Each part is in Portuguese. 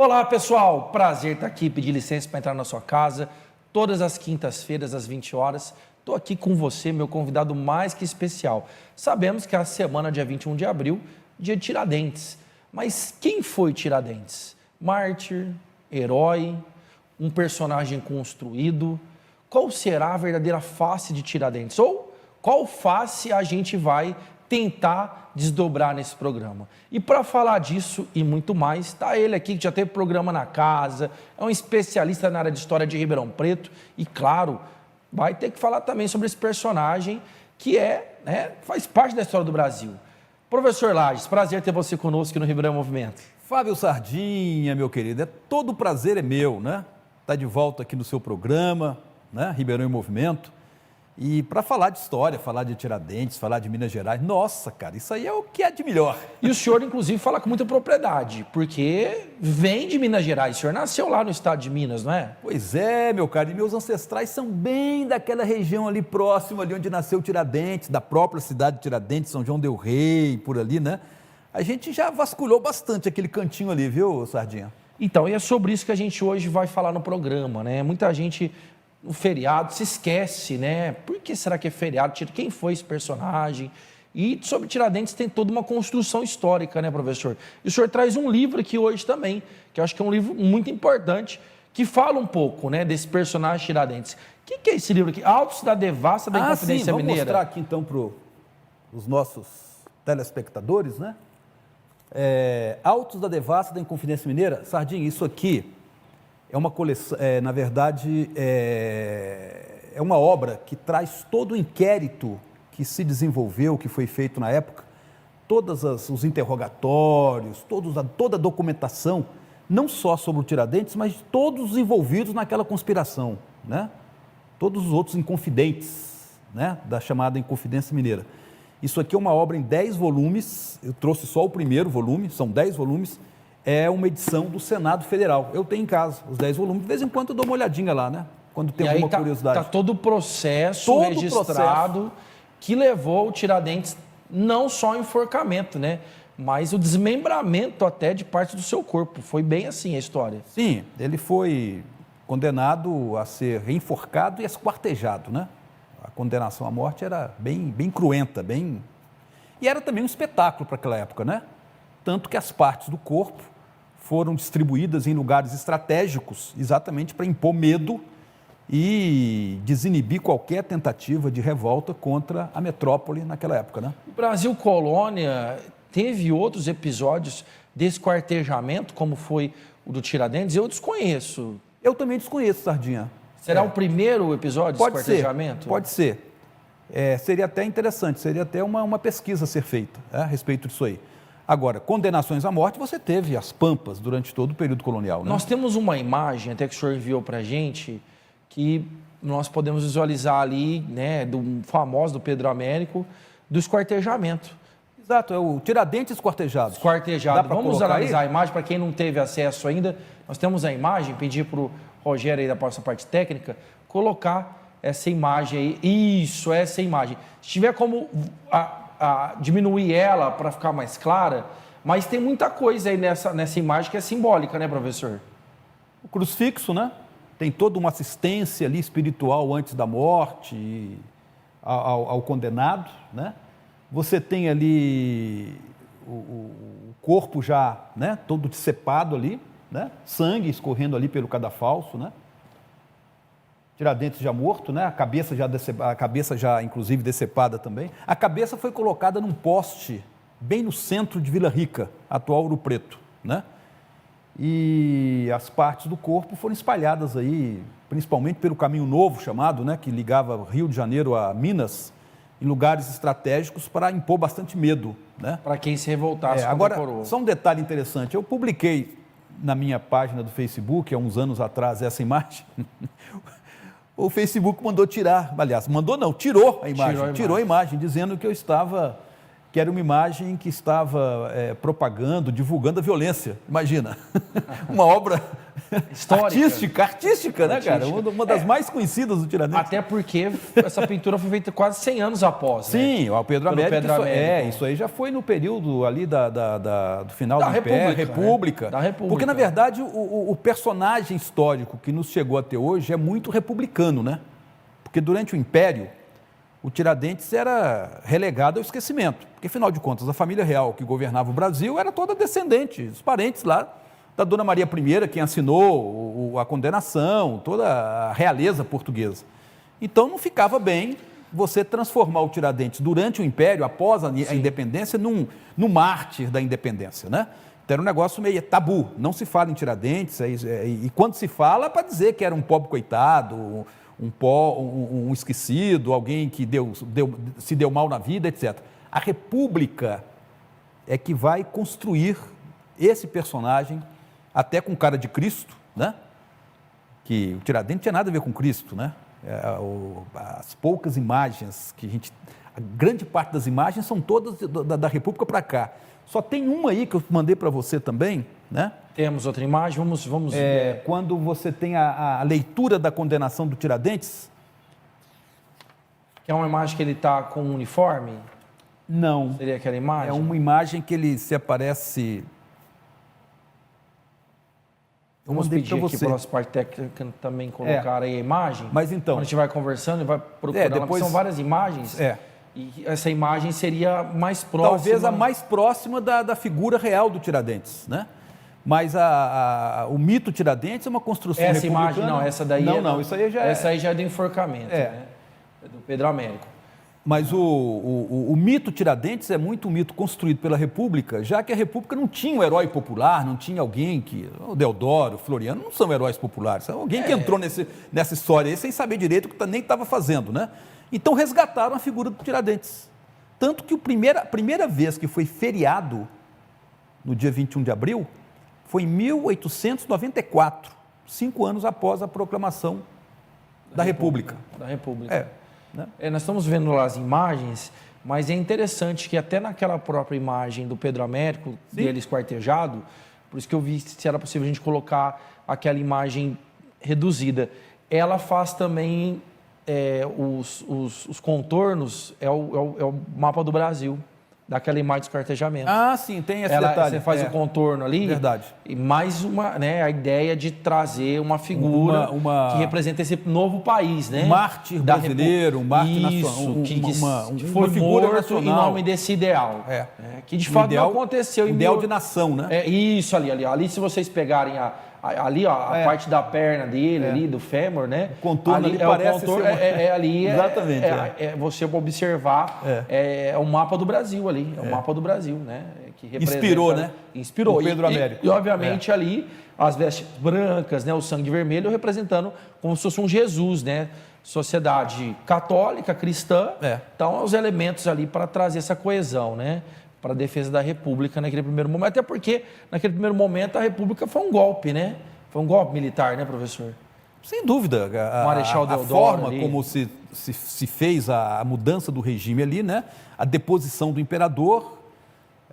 Olá, pessoal. Prazer estar aqui. Pedir licença para entrar na sua casa. Todas as quintas-feiras, às 20 horas. Estou aqui com você, meu convidado mais que especial. Sabemos que é a semana, dia 21 de abril, dia de Tiradentes. Mas quem foi Tiradentes? Mártir, herói, um personagem construído? Qual será a verdadeira face de Tiradentes? Ou qual face a gente vai tentar desdobrar nesse programa? E para falar disso e muito mais, está ele aqui que já teve programa na casa, é um especialista na área de história de Ribeirão Preto e, claro, vai ter que falar também sobre esse personagem que faz parte da história do Brasil. Professor Lages, prazer ter você conosco aqui no Ribeirão Movimento. Fábio Sardinha, meu querido, todo o prazer é meu, né? Tá de volta aqui no seu programa, né? Ribeirão em Movimento. E para falar de história, falar de Tiradentes, falar de Minas Gerais, nossa, cara, isso aí é o que é de melhor. E o senhor, inclusive, fala com muita propriedade, porque vem de Minas Gerais, o senhor nasceu lá no estado de Minas, não é? Pois é, meu caro, e meus ancestrais são bem daquela região ali próxima, ali onde nasceu Tiradentes, da própria cidade de Tiradentes, São João del Rei, por ali, né? A gente já vasculhou bastante aquele cantinho ali, viu, Sardinha? Então, e é sobre isso que a gente hoje vai falar no programa, né? Muita gente no feriado se esquece, né? Por que será que é feriado? Quem foi esse personagem? E sobre Tiradentes tem toda uma construção histórica, né, professor? E o senhor traz um livro aqui hoje também, que eu acho que é um livro muito importante, que fala um pouco, né, desse personagem Tiradentes. O que é esse livro aqui? Autos da Devassa da Inconfidência Mineira. Mineira. Vamos mostrar aqui então para os nossos telespectadores, né? Autos da Devassa da Inconfidência Mineira. Sardinha, isso aqui é uma coleção, na verdade, é uma obra que traz todo o inquérito que se desenvolveu, que foi feito na época, todos os interrogatórios, toda a documentação, não só sobre o Tiradentes, mas de todos os envolvidos naquela conspiração, né? Todos os outros inconfidentes, né? Da chamada Inconfidência Mineira. Isso aqui é uma obra em 10 volumes, eu trouxe só o primeiro volume, são 10 volumes, é uma edição do Senado Federal. Eu tenho em casa os 10 volumes, de vez em quando eu dou uma olhadinha lá, né? Quando tem alguma curiosidade. Está todo o processo registrado que levou o Tiradentes não só ao enforcamento, né? Mas o desmembramento até de parte do seu corpo. Foi bem assim a história. Sim, ele foi condenado a ser enforcado e esquartejado, né? A condenação à morte era bem cruenta, E era também um espetáculo para aquela época, né? Tanto que as partes do corpo foram distribuídas em lugares estratégicos, exatamente para impor medo e desinibir qualquer tentativa de revolta contra a metrópole naquela época, né? O Brasil Colônia teve outros episódios desse quartejamento, como foi o do Tiradentes? Eu desconheço. Eu também desconheço, Sardinha. Será o primeiro episódio desse quartejamento? Pode ser. Seria até interessante, seria até uma pesquisa a ser feita, a respeito disso aí. Agora, condenações à morte, você teve as Pampas durante todo o período colonial, né? Nós temos uma imagem, até que o senhor enviou para a gente, que nós podemos visualizar ali, né, do famoso do Pedro Américo, do esquartejamento. Exato, é o Tiradentes esquartejado. Esquartejado. Vamos analisar a imagem, para quem não teve acesso ainda. Nós temos a imagem, pedir para o Rogério aí da nossa parte técnica, colocar essa imagem aí. Isso, essa imagem. Se tiver como diminuir ela para ficar mais clara, mas tem muita coisa aí nessa imagem que é simbólica, né, professor? O crucifixo, né? Tem toda uma assistência ali espiritual antes da morte ao condenado, né? Você tem ali o corpo já, né, todo decepado ali, né? Sangue escorrendo ali pelo cadafalso, né? Tiradentes já morto, né? A cabeça já inclusive decepada também. A cabeça foi colocada num poste bem no centro de Vila Rica, atual Ouro Preto, né? E as partes do corpo foram espalhadas aí, principalmente pelo Caminho Novo chamado, né, que ligava Rio de Janeiro a Minas, em lugares estratégicos para impor bastante medo, né? Para quem se revoltasse contra agora, a coroa. Só um detalhe interessante, eu publiquei na minha página do Facebook, há uns anos atrás, essa imagem. O Facebook mandou tirar, aliás, mandou não, tirou a imagem, tirou a imagem, dizendo que eu estava que era uma imagem que estava propagando, divulgando a violência. Imagina, uma obra Histórica. artística, né, cara? Uma das mais conhecidas do Tiradentes. Até porque essa pintura foi feita quase 100 anos após, né? Sim, o Pedro Pelo Américo, Pedro Américo. isso aí já foi no período ali do final Da do Império, República, né? Da República. Porque, na verdade, o personagem histórico que nos chegou até hoje é muito republicano, né? Porque durante o Império, o Tiradentes era relegado ao esquecimento. Porque, afinal de contas, a família real que governava o Brasil era toda descendente, os parentes lá da Dona Maria I, quem assinou a condenação, toda a realeza portuguesa. Então, não ficava bem você transformar o Tiradentes durante o Império, após a independência, num mártir da independência, né? Então, era um negócio meio tabu, não se fala em Tiradentes, e quando se fala, é para dizer que era um pobre coitado, um esquecido, alguém que se deu mal na vida, etc. A República é que vai construir esse personagem, até com cara de Cristo, né? Que o Tiradentes não tinha nada a ver com Cristo, né? As poucas imagens a grande parte das imagens são todas da República para cá. Só tem uma aí que eu mandei para você também, né? Temos outra imagem, vamos quando você tem a leitura da condenação do Tiradentes. Que é uma imagem que ele está com um uniforme? Não. Seria aquela imagem? É uma imagem que ele se aparece... Vamos pedir aqui para o nosso parte técnico também colocar aí a imagem. Mas então... Quando a gente vai conversando e vai procurar, depois... são várias imagens. E essa imagem seria mais próxima... Talvez a mais próxima da figura real do Tiradentes, né? Mas o mito Tiradentes é uma construção essa republicana. Imagem não, essa daí isso aí já essa aí já é do enforcamento, né? É do Pedro Américo. Mas o mito Tiradentes é muito um mito construído pela República, já que a República não tinha um herói popular, não tinha alguém que... O Deodoro, o Floriano não são heróis populares, são alguém que entrou nessa história aí sem saber direito o que nem estava fazendo, né? Então resgataram a figura do Tiradentes. Tanto que a primeira vez que foi feriado, no dia 21 de abril, foi em 1894, 5 anos após a proclamação da República. Da República. Nós estamos vendo lá as imagens, mas é interessante que até naquela própria imagem do Pedro Américo, dele esquartejado, por isso que eu vi se era possível a gente colocar aquela imagem reduzida. Ela faz também os contornos, é o mapa do Brasil, daquela imagem de esquartejamento. Ah, sim, tem esse detalhe. Você faz o contorno ali. Verdade. E mais uma, né, a ideia de trazer uma figura que representa esse novo país, né? Um mártir brasileiro, um mártir nacional. Que foi figura morto nacional. em nome desse ideal. Que de fato não aconteceu. Ideal de nação, né? Isso ali. Ali, se vocês pegarem a parte da perna dele, ali, do fêmur, né? O contorno ali parece ser ali. Exatamente. Você observar, é o mapa do Brasil ali. É o mapa do Brasil, né? Que inspirou, né? Inspirou. O Pedro Américo. E obviamente, ali, as vestes brancas, né? O sangue vermelho representando como se fosse um Jesus, né? Sociedade católica, cristã. Então, os elementos ali para trazer essa coesão, né? Para a defesa da República naquele primeiro momento, até porque naquele primeiro momento a República foi um golpe, né? Foi um golpe militar, né, professor? Sem dúvida. A forma ali, como se fez a mudança do regime ali, né? A deposição do imperador,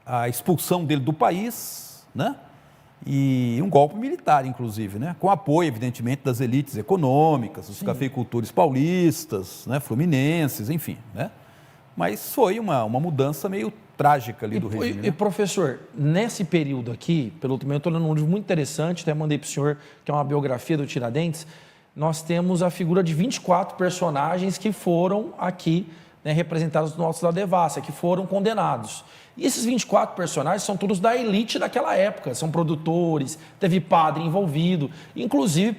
a expulsão dele do país, né? E um golpe militar, inclusive, né? Com apoio, evidentemente, das elites econômicas, dos cafeicultores paulistas, né? Fluminenses, enfim, né? Mas foi uma mudança meio trágica ali do regime. E professor, nesse período aqui, pelo eu estou lendo um livro muito interessante, até mandei para o senhor, que é uma biografia do Tiradentes, nós temos a figura de 24 personagens que foram aqui, né, representados no Altos da Devassa, que foram condenados. E esses 24 personagens são todos da elite daquela época, são produtores, teve padre envolvido, inclusive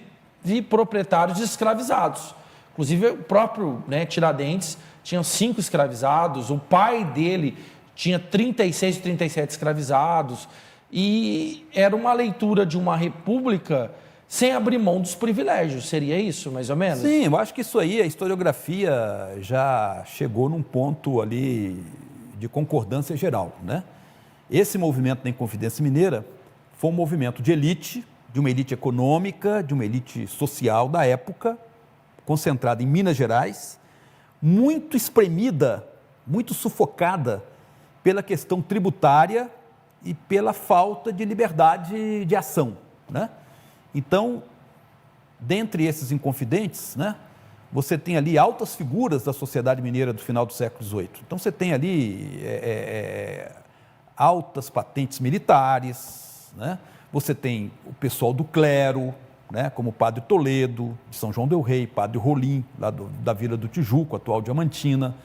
proprietários escravizados. Inclusive o próprio, né, Tiradentes tinha 5 escravizados, o pai dele tinha 36 ou 37 escravizados, e era uma leitura de uma república sem abrir mão dos privilégios, seria isso, mais ou menos? Sim, eu acho que isso aí, a historiografia já chegou num ponto ali de concordância geral, né? Esse movimento da Inconfidência Mineira foi um movimento de elite, de uma elite econômica, de uma elite social da época, concentrada em Minas Gerais, muito espremida, muito sufocada pela questão tributária e pela falta de liberdade de ação, né? Então, dentre esses inconfidentes, né, você tem ali altas figuras da sociedade mineira do final do século XVIII. Então, você tem ali altas patentes militares, né? Você tem o pessoal do clero, né, como o padre Toledo, de São João del Rei, padre Rolim, lá da Vila do Tijuco, atual Diamantina.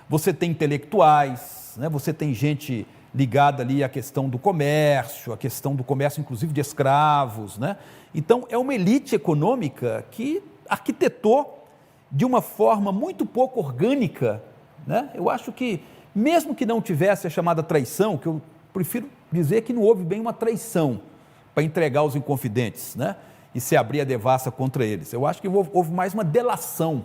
Você tem intelectuais, né, você tem gente ligada ali à questão do comércio inclusive de escravos, né? Então, é uma elite econômica que arquitetou de uma forma muito pouco orgânica, né? Eu acho que, mesmo que não tivesse a chamada traição, que eu prefiro dizer que não houve bem uma traição para entregar os inconfidentes, né, e se abrir a devassa contra eles. Eu acho que houve mais uma delação.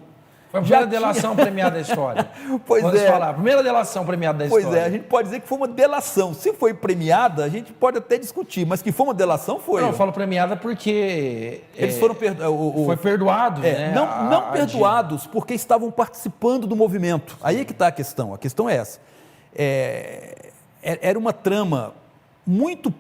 Foi a primeira delação premiada da história. Pois Vamos é. falar, a primeira delação premiada da história. Pois é, a gente pode dizer que foi uma delação. Se foi premiada, a gente pode até discutir, mas que foi uma delação, foi. Não, eu falo premiada porque... Eles foram foi perdoado, né? Não perdoados, porque estavam participando do movimento. Aí é que está a questão é essa. Era uma trama muito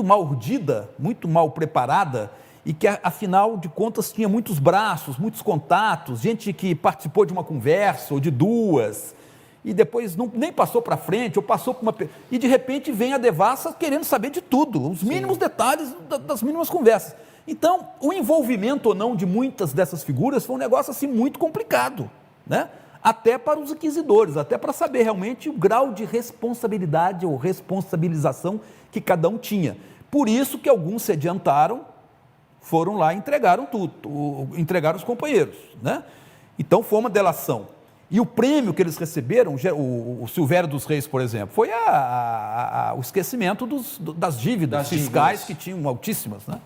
mal urdida, muito mal preparada, e que, afinal de contas, tinha muitos braços, muitos contatos, gente que participou de uma conversa ou de duas, e depois nem passou para frente, ou passou por uma... E, de repente, vem a devassa querendo saber de tudo, os mínimos detalhes das mínimas conversas. Então, o envolvimento ou não de muitas dessas figuras foi um negócio assim muito complicado, né? Até para os inquisidores, até para saber realmente o grau de responsabilidade ou responsabilização que cada um tinha. Por isso que alguns se adiantaram, foram lá e entregaram tudo, entregaram os companheiros, né? Então, foi uma delação. E o prêmio que eles receberam, o Silvério dos Reis, por exemplo, foi o esquecimento das dívidas fiscais que tinham altíssimas, né?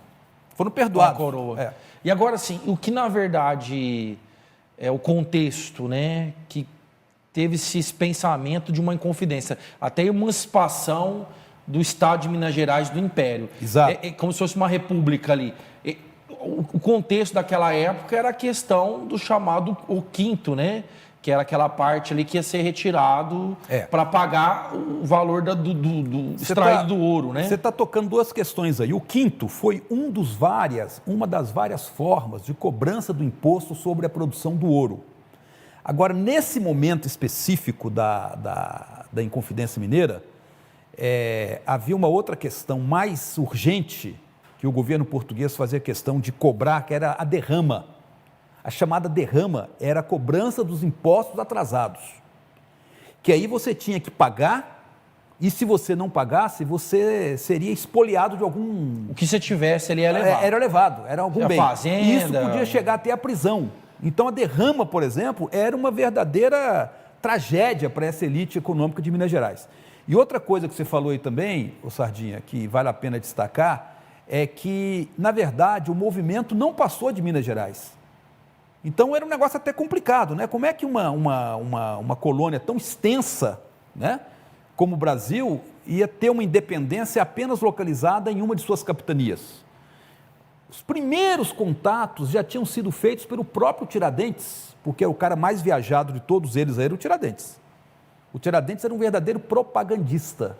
Foram perdoados. A coroa. E agora, sim, o que na verdade é o contexto, né, que teve esse pensamento de uma inconfidência, até a emancipação do Estado de Minas Gerais do Império. Exato. É como se fosse uma república ali. O contexto daquela época era a questão do chamado o quinto, né? Que era aquela parte ali que ia ser retirado para pagar o valor do extraído do ouro, né? Você está tocando duas questões aí. O quinto foi uma das várias formas de cobrança do imposto sobre a produção do ouro. Agora, nesse momento específico da Inconfidência Mineira, havia uma outra questão mais urgente que o governo português fazia questão de cobrar, que era a derrama. A chamada derrama era a cobrança dos impostos atrasados, que aí você tinha que pagar, e se você não pagasse, você seria expoliado de algum... O que você tivesse ali era levado. Era levado, era algum bem. Fazenda... E isso podia chegar até a prisão. Então, a derrama, por exemplo, era uma verdadeira tragédia para essa elite econômica de Minas Gerais. E outra coisa que você falou aí também, ô Sardinha, que vale a pena destacar, é que, na verdade, o movimento não passou de Minas Gerais. Então, era um negócio até complicado, né? Como é que uma colônia tão extensa, né, como o Brasil ia ter uma independência apenas localizada em uma de suas capitanias? Os primeiros contatos já tinham sido feitos pelo próprio Tiradentes, porque o cara mais viajado de todos eles era o Tiradentes. O Tiradentes era um verdadeiro propagandista.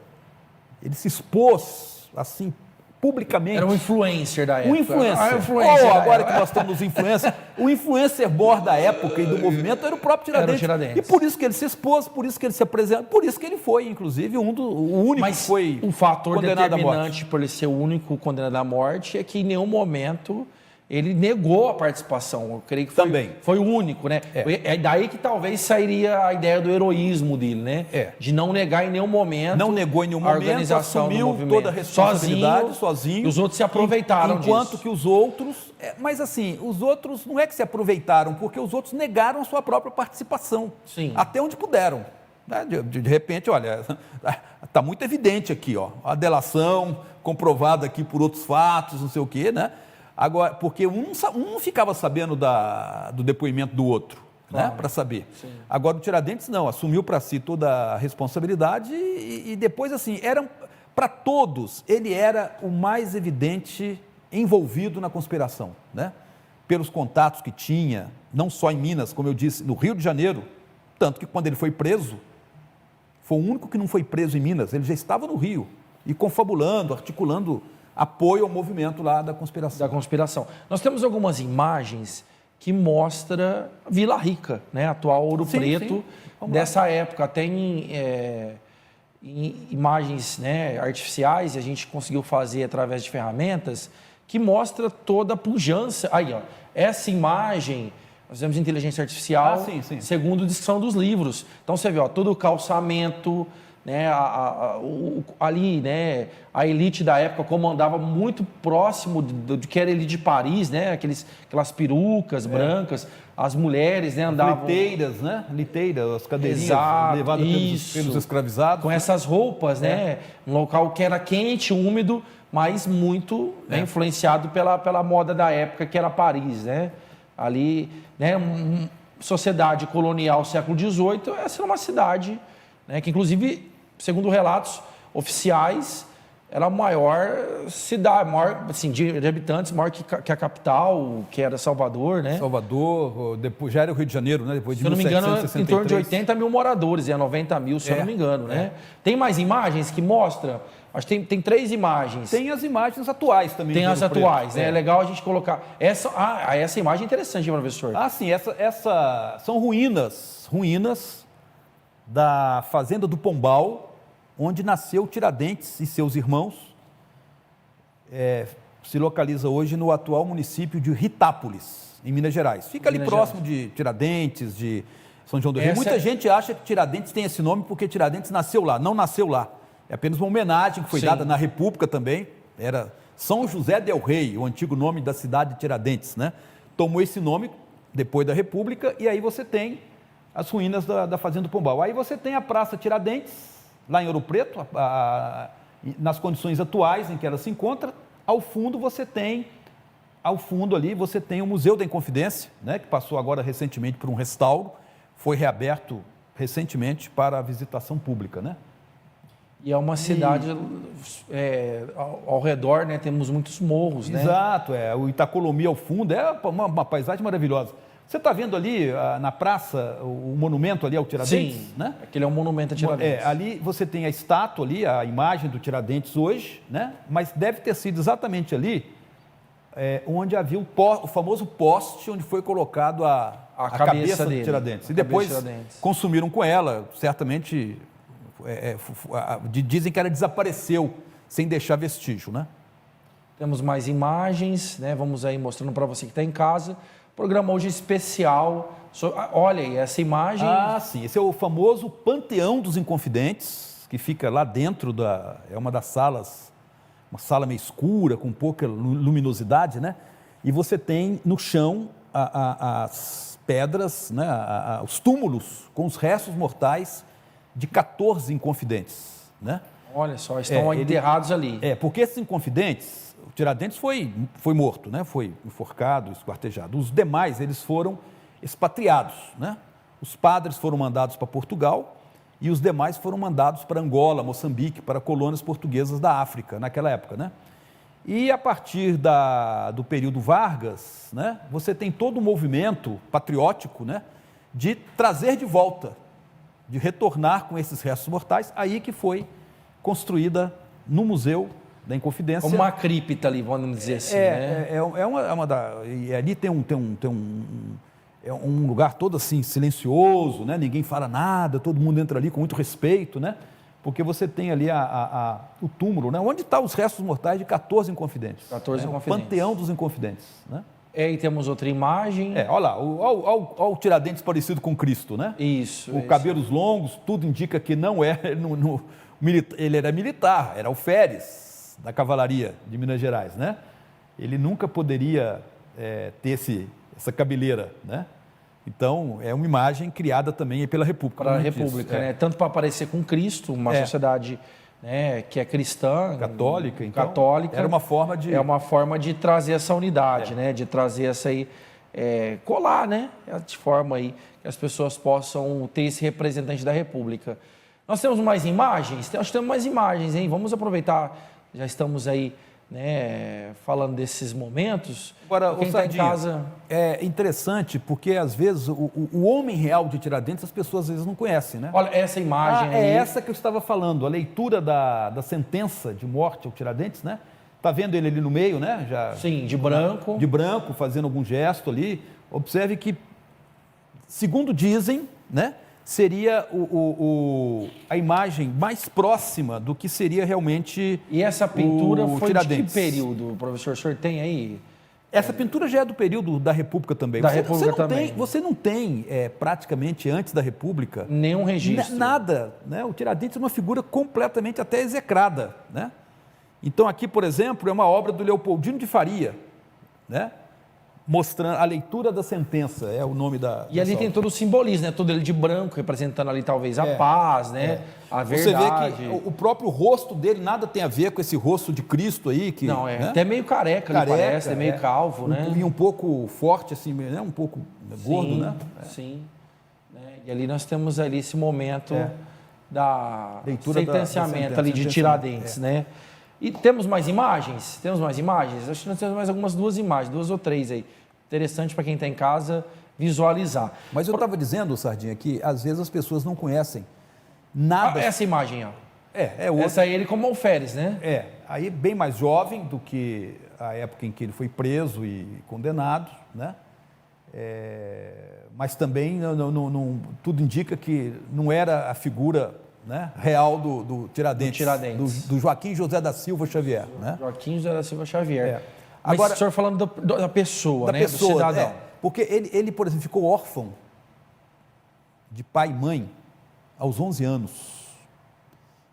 Ele se expôs, assim, publicamente. Era um influencer da época. Um influencer. Agora que nós estamos nos influencers, o influencer mor da época e do movimento era o próprio Tiradentes. E por isso que ele se expôs, por isso que ele se apresentou, por isso que ele foi, inclusive, o único que foi o fator condenado à morte. determinante por ele ser o único condenado à morte é que em nenhum momento ele negou a participação. Eu creio que foi o único, né? É daí que talvez sairia a ideia do heroísmo dele, né? De não negar em nenhum momento. Não negou em nenhum momento, organização assumiu toda a responsabilidade sozinho. E os outros se aproveitaram enquanto que os outros... Mas assim, os outros não é que se aproveitaram, porque os outros negaram a sua própria participação. Sim. Até onde puderam. De repente, olha, está muito evidente aqui, ó, a delação comprovada aqui por outros fatos, não sei o quê, né? Agora, porque um não ficava sabendo do depoimento do outro, claro, né, para saber. Sim. Agora, o Tiradentes não, assumiu para si toda a responsabilidade e depois, assim, para todos, ele era o mais evidente envolvido na conspiração, né? Pelos contatos que tinha, não só em Minas, como eu disse, no Rio de Janeiro, tanto que quando ele foi preso, foi o único que não foi preso em Minas, ele já estava no Rio, e confabulando, articulando apoio ao movimento lá da conspiração. Da conspiração. Nós temos algumas imagens que mostram Vila Rica, né? Atual Ouro Preto, dessa época. Até em imagens, né, artificiais, a gente conseguiu fazer através de ferramentas que mostra toda a pujança. Aí, ó, essa imagem, nós temos inteligência artificial, segundo a descrição dos livros. Então, você vê, ó, todo o calçamento, né, ali, né, a elite da época comandava muito próximo do que era a elite de Paris, né, aquelas perucas brancas, as mulheres, né, andavam... Liteiras, né? Liteiras, as cadeirinhas levadas pelos escravizados. Com essas roupas, né, um local que era quente, úmido, mas muito influenciado pela moda da época, que era Paris, né? Ali, né, sociedade colonial século XVIII, essa era uma cidade, né, que inclusive, segundo relatos oficiais, era a maior cidade, maior, assim, de habitantes, maior que a capital, que era Salvador, né? Salvador, depois já era o Rio de Janeiro, né? Depois de se eu não me engano, 1763. em torno de 80 mil moradores, 90 mil, se eu não me engano, né? Tem mais imagens que mostram? Acho que tem 3 imagens. Tem as imagens atuais também. Tem as atuais, né? É legal a gente colocar. Essa imagem é interessante, professor. Sim, essa são ruínas da Fazenda do Pombal, onde nasceu Tiradentes e seus irmãos. Se localiza hoje no atual município de Ritápolis, em Minas Gerais. Fica ali próximo de Tiradentes, de São João do Rio. Muita gente acha que Tiradentes tem esse nome porque Tiradentes nasceu lá. Não nasceu lá. É apenas uma homenagem que foi dada na República também. Era São José del Rei, o antigo nome da cidade de Tiradentes, né? Tomou esse nome depois da República e aí você tem as ruínas da Fazenda do Pombal. Aí você tem a Praça Tiradentes, lá em Ouro Preto, nas condições atuais em que ela se encontra. Ao fundo ali você tem o Museu da Inconfidência, né, que passou agora recentemente por um restauro, foi reaberto recentemente para a visitação pública, né? E é uma cidade, ao redor, né, temos muitos morros, né? Exato, o Itacolomi ao fundo, é uma paisagem maravilhosa. Você está vendo ali na praça o monumento ali ao Tiradentes? Sim, né? Aquele é um monumento a Tiradentes. Ali você tem a estátua ali, a imagem do Tiradentes hoje, né? Mas deve ter sido exatamente ali onde havia o famoso poste onde foi colocado a cabeça do Tiradentes. E depois consumiram com ela, certamente... dizem que ela desapareceu sem deixar vestígio, né? Temos mais imagens, né? Vamos aí mostrando para você que está em casa. Programa hoje especial. Olha aí, essa imagem... sim, esse é o famoso Panteão dos Inconfidentes, que fica lá dentro é uma das salas, uma sala meio escura, com pouca luminosidade, né? E você tem no chão as pedras, né? Os túmulos com os restos mortais de 14 inconfidentes, né? Olha só, estão enterrados ali. Porque esses inconfidentes, o Tiradentes foi morto, né? Foi enforcado, esquartejado. Os demais, eles foram expatriados, né? Os padres foram mandados para Portugal e os demais foram mandados para Angola, Moçambique, para colônias portuguesas da África, naquela época, né? E a partir do período Vargas, né? Você tem todo um movimento patriótico, né? De trazer de volta, de retornar com esses restos mortais, aí que foi construída no Museu da Inconfidência. Uma cripta ali, vamos dizer assim, né? E ali tem um lugar todo assim, silencioso, né? Ninguém fala nada, todo mundo entra ali com muito respeito, né? Porque você tem ali o túmulo, né? Onde estão os restos mortais de 14 inconfidentes. 14 inconfidentes. O Panteão dos Inconfidentes, né? E temos outra imagem. Olha lá, olha o Tiradentes parecido com Cristo, né? Isso. Cabelos longos, tudo indica que não é. Ele era militar, era alferes da cavalaria de Minas Gerais, né? Ele nunca poderia ter essa cabeleira, né? Então, é uma imagem criada também pela República. Para a República, né? Tanto para aparecer com Cristo, uma sociedade... né, que é cristã, católica, então, católica, era uma forma de... É uma forma de trazer essa unidade, né, de trazer essa aí, colar, né, de forma aí que as pessoas possam ter esse representante da República. Nós temos mais imagens? Nós temos mais imagens, hein? Vamos aproveitar, já estamos aí né, falando desses momentos. Agora, quem está em casa... é interessante porque, às vezes, o homem real de Tiradentes, as pessoas, às vezes, não conhecem, né? Olha, essa imagem aí... É essa que eu estava falando, a leitura da sentença de morte ao Tiradentes, né? Está vendo ele ali no meio, né? Já, sim, de branco. De branco, fazendo algum gesto ali. Observe que, segundo dizem, né? Seria a imagem mais próxima do que seria realmente E essa pintura foi Tiradentes. de que período, professor? O senhor tem aí? Essa pintura já é do período da República também. Da República também. Você não tem, praticamente antes da República... Nenhum registro. Nada. Né? O Tiradentes é uma figura completamente até execrada. Né? Então aqui, por exemplo, é uma obra do Leopoldino de Faria, né? Mostrando a leitura da sentença, é o nome da... E ali tem todo o simbolismo, né? Todo ele de branco, representando ali talvez a paz, né? A verdade. Você vê que o próprio rosto dele nada tem a ver com esse rosto de Cristo aí. Que, não, é né? até meio careca, ali parece, é meio calvo, né? E um pouco forte, assim, né? Um pouco gordo, sim, né? Sim. E ali nós temos ali esse momento da leitura sentenciamento ali de Tiradentes, né? E temos mais imagens? Temos mais imagens? Acho que nós temos mais algumas duas imagens, 2 ou 3 aí. Interessante para quem está em casa visualizar. Mas eu estava dizendo, Sardinha, que às vezes as pessoas não conhecem nada... essa imagem, ó. Outra. Essa aí ele como alferes, né? Aí bem mais jovem do que a época em que ele foi preso e condenado, né? Mas também tudo indica que não era a figura... né? Real do Tiradentes, do Joaquim José da Silva Xavier. Né? Joaquim José da Silva Xavier. Mas agora, o senhor falando da pessoa, né? Pessoa, do cidadão. Porque ele, por exemplo, ficou órfão de pai e mãe aos 11 anos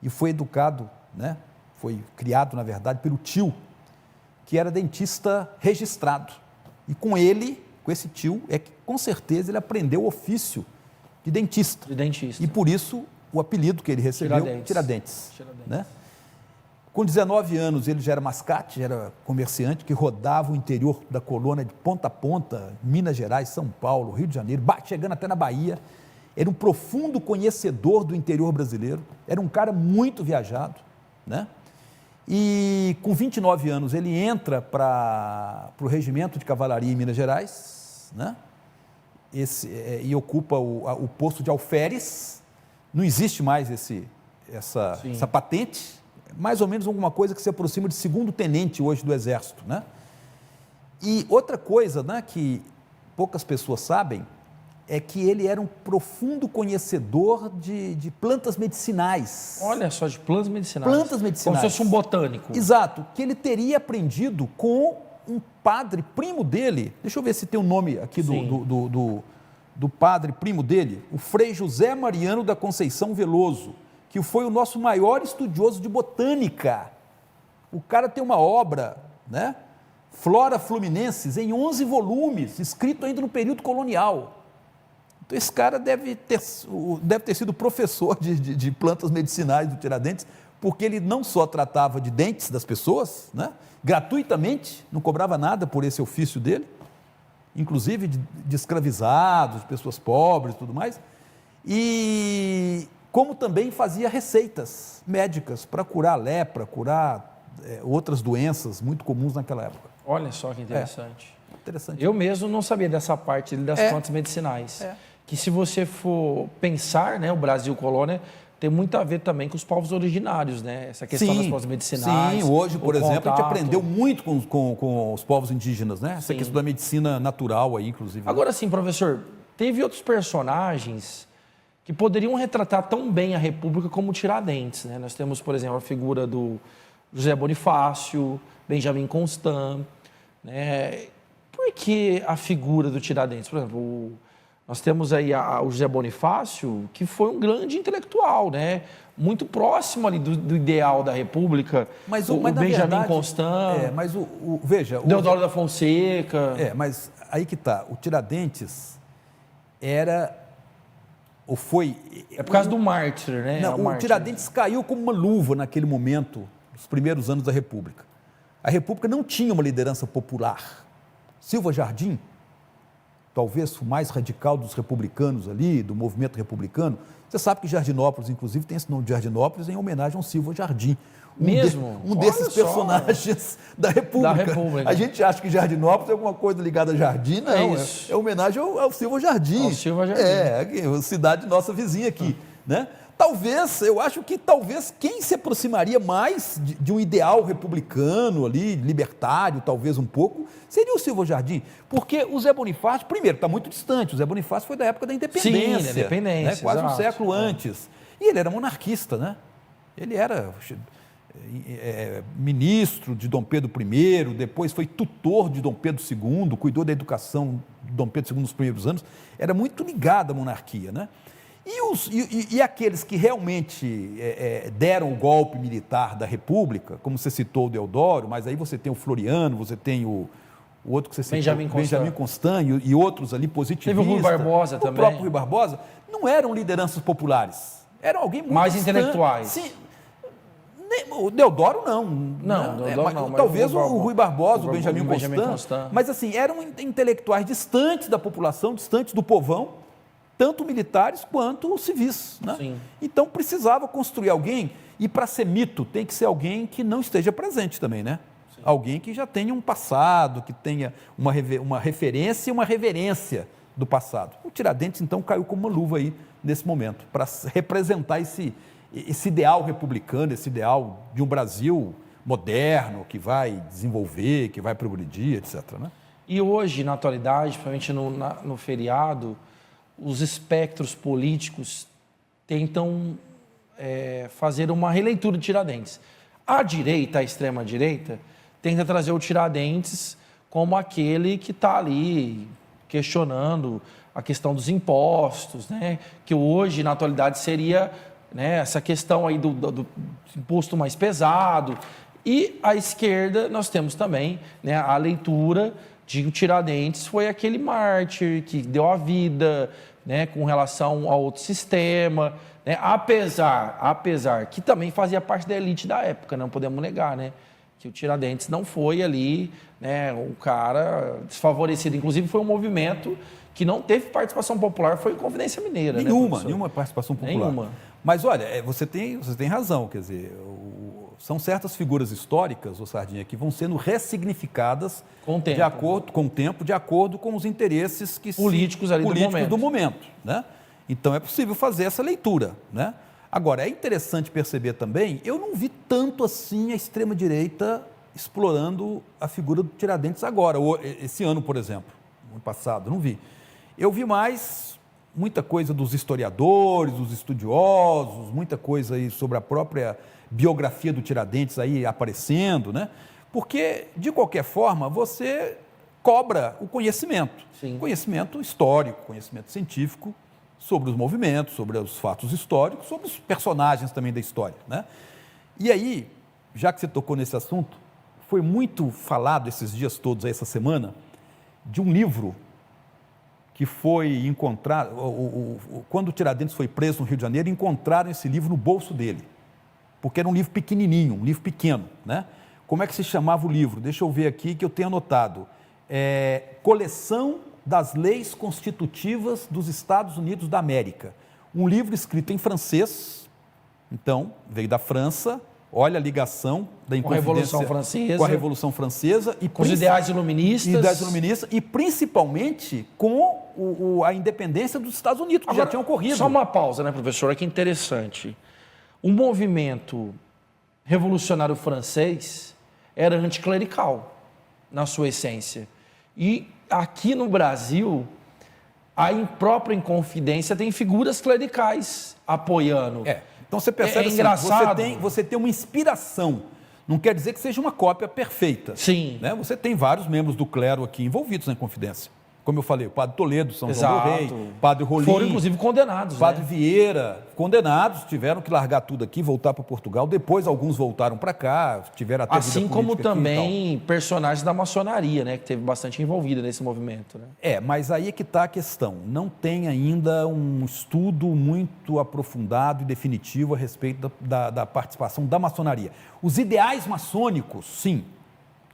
e foi educado, né? Foi criado, na verdade, pelo tio, que era dentista registrado. E com esse tio, é que com certeza ele aprendeu o ofício de dentista. E por isso o apelido que ele recebeu, Tiradentes. Né? Com 19 anos, ele já era mascate, já era comerciante, que rodava o interior da colônia de ponta a ponta, Minas Gerais, São Paulo, Rio de Janeiro, chegando até na Bahia. Era um profundo conhecedor do interior brasileiro, era um cara muito viajado. Né? E com 29 anos, ele entra para o Regimento de Cavalaria em Minas Gerais, né? E ocupa o posto de alferes. Não existe mais essa patente, mais ou menos alguma coisa que se aproxima de segundo tenente hoje do Exército. Né? E outra coisa, né, que poucas pessoas sabem é que ele era um profundo conhecedor de plantas medicinais. Olha só, de plantas medicinais. Plantas medicinais. Como se fosse um botânico. Exato, que ele teria aprendido com um padre primo dele. Deixa eu ver se tem o nome aqui do padre primo dele, o Frei José Mariano da Conceição Veloso, que foi o nosso maior estudioso de botânica. O cara tem uma obra, né? Flora Fluminensis, em 11 volumes, escrito ainda no período colonial. Então, esse cara deve ter sido professor de plantas medicinais do Tiradentes, porque ele não só tratava de dentes das pessoas, né? Gratuitamente, não cobrava nada por esse ofício dele, inclusive de escravizados, de pessoas pobres e tudo mais, e como também fazia receitas médicas para curar lepra, curar outras doenças muito comuns naquela época. Olha só que interessante. Interessante. Eu mesmo não sabia dessa parte das plantas medicinais. Que se você for pensar, né, o Brasil colônia tem muito a ver também com os povos originários, né? Essa questão das plantas medicinais. Sim, hoje, por exemplo, a gente aprendeu muito com os povos indígenas, né? Essa questão da medicina natural aí, inclusive. Agora sim, professor, teve outros personagens que poderiam retratar tão bem a República como o Tiradentes, né? Nós temos, por exemplo, a figura do José Bonifácio, Benjamin Constant, né? Por que a figura do Tiradentes? Por exemplo, nós temos aí o José Bonifácio, que foi um grande intelectual, né? Muito próximo ali do ideal da República. Mas o Benjamin Constant. Veja. Deodoro da Fonseca. Mas aí que está. O Tiradentes era. Ou foi. É por causa do mártir, né? Não, o Tiradentes caiu como uma luva naquele momento, nos primeiros anos da República. A República não tinha uma liderança popular. Silva Jardim talvez o mais radical dos republicanos ali, do movimento republicano. Você sabe que Jardinópolis, inclusive, tem esse nome de Jardinópolis em homenagem ao Silva Jardim. Mesmo? Desses personagens da República. A gente acha que Jardinópolis é alguma coisa ligada a Jardim, não. É homenagem ao Silva Jardim. Ao Silva Jardim. É, cidade nossa vizinha aqui, né? Talvez, eu acho que talvez quem se aproximaria mais de um ideal republicano ali, libertário, talvez um pouco, seria o Silva Jardim. Porque o Zé Bonifácio, primeiro, está muito distante. O Zé Bonifácio foi da época da independência. Sim, da independência, né? Quase exato. um século antes. E ele era monarquista, né? Ele era ministro de Dom Pedro I, depois foi tutor de Dom Pedro II, cuidou da educação de Dom Pedro II nos primeiros anos. Era muito ligado à monarquia, né? E aqueles que realmente deram o golpe militar da República, como você citou o Deodoro, mas aí você tem o Floriano, você tem o outro que você citou, Benjamin Constant e outros ali positivistas. Teve o Rui Barbosa também. O próprio Rui Barbosa. Não eram lideranças populares, eram alguém muito mais distante. Intelectuais. Sim. O Deodoro não. Deodoro não. Talvez o Rui Barbosa, o Benjamin Constant. Mas assim, eram intelectuais distantes da população, distantes do povão, tanto militares quanto civis. Né? Sim. Então precisava construir alguém, e para ser mito tem que ser alguém que não esteja presente também, né? Sim. Alguém que já tenha um passado, que tenha uma referência e uma reverência do passado. O Tiradentes, então, caiu como uma luva aí nesse momento, para representar esse ideal republicano, esse ideal de um Brasil moderno, que vai desenvolver, que vai progredir, etc. Né? E hoje, na atualidade, principalmente no feriado, os espectros políticos tentam fazer uma releitura de Tiradentes. A direita, a extrema-direita, tenta trazer o Tiradentes como aquele que está ali questionando a questão dos impostos, né? Que hoje, na atualidade, seria, né, essa questão aí do imposto mais pesado. E à esquerda, nós temos também, né, a leitura de que o Tiradentes foi aquele mártir que deu a vida, né, com relação a outro sistema, né, apesar que também fazia parte da elite da época, não podemos negar, né, que o Tiradentes não foi ali, né, um cara desfavorecido. Inclusive foi um movimento que não teve participação popular, foi Inconfidência Mineira. Nenhuma participação popular. Nenhuma. Mas olha, você tem razão, quer dizer, são certas figuras históricas, ô Sardinha, que vão sendo ressignificadas de acordo com o tempo, de acordo com os interesses políticos do momento, né? Então é possível fazer essa leitura, né? Agora, é interessante perceber também, eu não vi tanto assim a extrema-direita explorando a figura do Tiradentes agora, esse ano, por exemplo, no ano passado, não vi. Eu vi mais muita coisa dos historiadores, dos estudiosos, muita coisa aí sobre a própria biografia do Tiradentes aí aparecendo, né? Porque, de qualquer forma, você cobra o conhecimento. Sim. Conhecimento histórico, conhecimento científico sobre os movimentos, sobre os fatos históricos, sobre os personagens também da história, né? E aí, já que você tocou nesse assunto, foi muito falado esses dias todos, aí, essa semana, de um livro que foi encontrado, quando o Tiradentes foi preso no Rio de Janeiro, encontraram esse livro no bolso dele, porque era um livro pequenininho, um livro pequeno, né? Como é que se chamava o livro? Deixa eu ver aqui que eu tenho anotado. Coleção das Leis Constitutivas dos Estados Unidos da América. Um livro escrito em francês, então, veio da França, olha a ligação da Inconfidência com a Revolução Francesa. E com os ideais iluministas. E principalmente com a independência dos Estados Unidos, que agora já tinha ocorrido. Só uma pausa, né, professor? Olha que interessante. O movimento revolucionário francês era anticlerical, na sua essência. E aqui no Brasil, a própria Inconfidência tem figuras clericais apoiando. Então você percebe assim, engraçado. Você tem uma inspiração. Não quer dizer que seja uma cópia perfeita. Sim. Né? Você tem vários membros do clero aqui envolvidos na Inconfidência. Como eu falei, o padre Toledo, São João do Rei, padre Rolim. Foram, inclusive, condenados. Padre Vieira, condenados, tiveram que largar tudo aqui, voltar para Portugal. Depois, alguns voltaram para cá, tiveram até assim como também personagens da maçonaria, né, que teve bastante envolvida nesse movimento. Né? Mas aí é que está a questão. Não tem ainda um estudo muito aprofundado e definitivo a respeito da participação da maçonaria. Os ideais maçônicos, sim,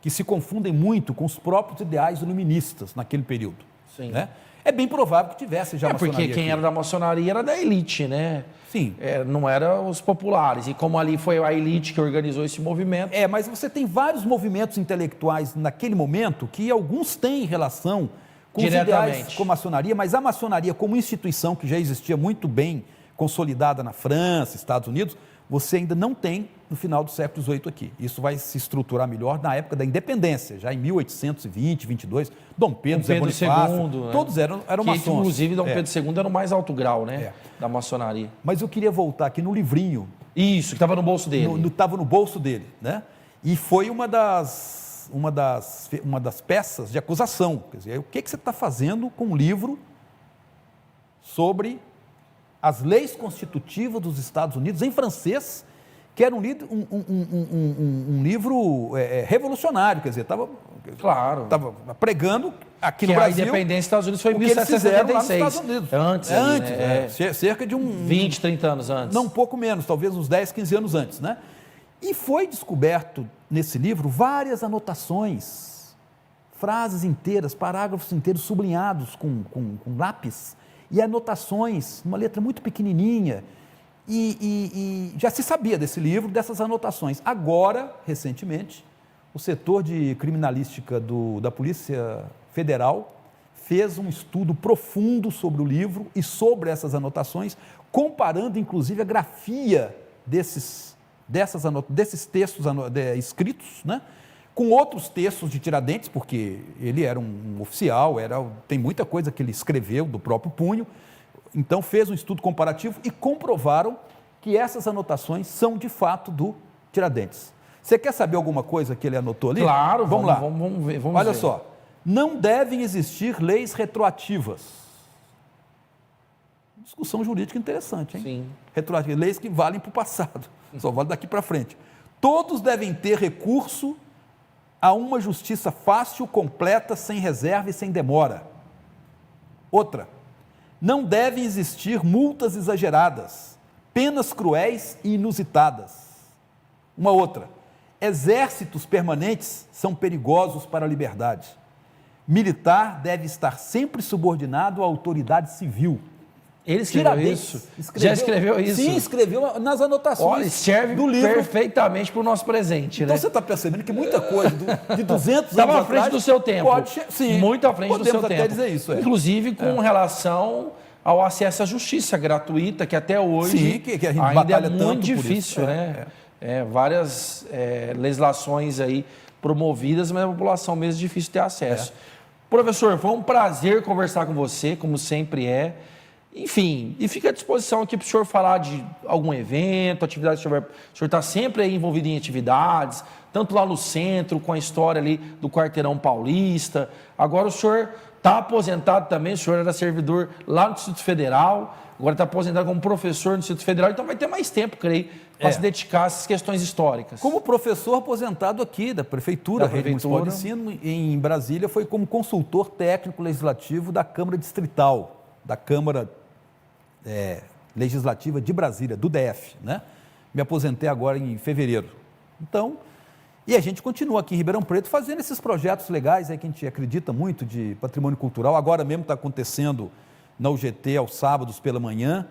que se confundem muito com os próprios ideais iluministas naquele período. Sim. Né? É bem provável que tivesse já maçonaria porque quem aqui. era da maçonaria era da elite, né? Sim. Não era os populares. E como ali foi a elite que organizou esse movimento... Mas você tem vários movimentos intelectuais naquele momento que alguns têm relação com os ideais com a maçonaria, mas a maçonaria como instituição que já existia muito bem consolidada na França, Estados Unidos, você ainda não tem no final do século XVIII aqui. Isso vai se estruturar melhor na época da independência, já em 1820, 22, Dom Pedro, Zé Bonifácio, II, todos eram maçons. Inclusive, Dom Pedro II era o mais alto grau, né, da maçonaria. Mas eu queria voltar aqui no livrinho. Isso, que estava no bolso dele. Estava no bolso dele, né? E foi uma das peças de acusação. Quer dizer, o que você está fazendo com um livro sobre as leis constitutivas dos Estados Unidos, em francês, que era um livro revolucionário, quer dizer, estava pregando aqui no Brasil. A independência dos Estados Unidos foi em o que eles fizeram lá nos 1776. Estados Unidos. Antes, cerca de 20, 30 anos antes. Não, um pouco menos, talvez uns 10, 15 anos antes, né? E foi descoberto nesse livro várias anotações, frases inteiras, parágrafos inteiros sublinhados com lápis, e anotações, uma letra muito pequenininha, e já se sabia desse livro, dessas anotações. Agora, recentemente, o setor de criminalística da Polícia Federal fez um estudo profundo sobre o livro e sobre essas anotações, comparando, inclusive, a grafia desses textos escritos, né, com outros textos de Tiradentes, porque ele era um oficial, tem muita coisa que ele escreveu do próprio punho. Então fez um estudo comparativo e comprovaram que essas anotações são de fato do Tiradentes. Você quer saber alguma coisa que ele anotou ali? Claro, vamos lá. Vamos ver. Olha só, não devem existir leis retroativas. Discussão jurídica interessante, hein? Sim. Retroativas, leis que valem para o passado, só valem daqui para frente. Todos devem ter recurso a uma justiça fácil, completa, sem reserva e sem demora. Outra, não devem existir multas exageradas, penas cruéis e inusitadas. Uma outra, exércitos permanentes são perigosos para a liberdade. Militar deve estar sempre subordinado à autoridade civil. Ele escreveu isso? Já escreveu isso? Sim, escreveu nas anotações. Olha, serve do livro perfeitamente para o nosso presente, então, né? você está percebendo que muita coisa de 200 anos estava à frente do seu tempo. Sim, muito à frente do seu tempo. Podemos até dizer isso. Inclusive com relação ao acesso à justiça gratuita, que até hoje que a gente ainda batalha é muito tanto difícil, né? Várias legislações aí promovidas, mas a população mesmo é difícil ter acesso. Professor, foi um prazer conversar com você, como sempre é. Enfim, e fica à disposição aqui para o senhor falar de algum evento, atividade que o senhor está sempre aí envolvido em atividades, tanto lá no centro, com a história ali do Quarteirão Paulista. Agora o senhor está aposentado também, o senhor era servidor lá no Distrito Federal, agora está aposentado como professor no Distrito Federal, então vai ter mais tempo, creio, para se dedicar a essas questões históricas. Como professor aposentado aqui da Prefeitura, Rede Municipal de Ensino, em Brasília, foi como consultor técnico legislativo da Câmara Distrital, da Câmara Legislativa de Brasília, do DF, né? Me aposentei agora em fevereiro. Então, e a gente continua aqui em Ribeirão Preto fazendo esses projetos legais aí que a gente acredita muito de patrimônio cultural. Agora mesmo está acontecendo na UGT, aos sábados pela manhã,